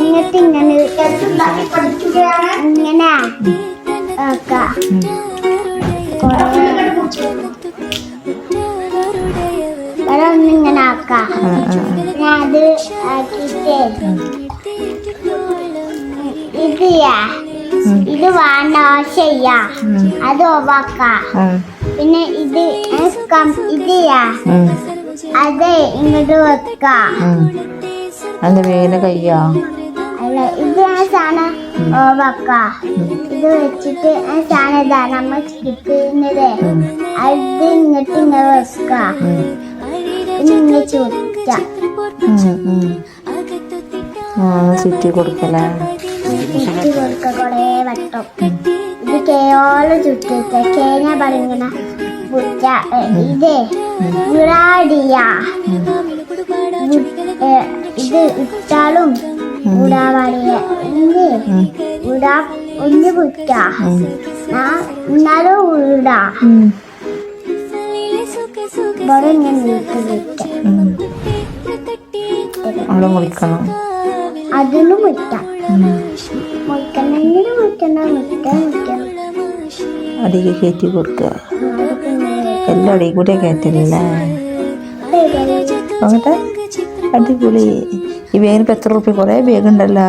ഇങ്ങോട്ട് ഇങ്ങനെ ഇങ്ങനെ ആക്കാം. ഇവിടെ ഒന്നിങ്ങനെ ആക്കാം. ഞാൻ അത് ആക്കിയിട്ട് ഇത് വേണ്ട ചെയ്യാ അത് ഒവാക്കാം. പിന്നെ ഇത് അത് ഇങ്ങോട്ട് വെക്കാം. കയ്യാ അല്ല ഇത് ആ സാധനം ഓവാക്കാം. ഇത് വെച്ചിട്ട് ആ സാധനം ഇതാ നമ്മൾ കിട്ടുന്നത് അത് ഇങ്ങോട്ട് ഇങ്ങനെ വെക്കാം. ഇങ്ങനെ ചുറ്റാം. ചുറ്റി കൊടുക്കലേ. ചുറ്റി കൊടുക്ക കൊറേ വട്ടം. ഇത് കേവലം ചുറ്റിട്ട കേന പറഞ്ഞ ഇത് ഉടാടിയ ഇത് ഇട്ടാലും ഉടാവാടിയ ഉടാ ഒന്ന് കുറ്റ എന്നാലും ഉടാ ഇവിടെ ഇങ്ങനെ മുറിക്കണം. അതിലും മുറ്റാം. മുറിക്കണമെങ്കിൽ മുറ്റണം. അടിക്ക് കയറ്റി കൊടുക്കുക. എല്ലാം അടിയിൽ കൂടെ കയറ്റല്ലേ. അങ്ങോട്ടെ അടിപൊളി. ഈ ബാഗിന് ഇപ്പം എത്ര റുപ്യ? കുറേ ബാഗ് ഉണ്ടല്ലോ.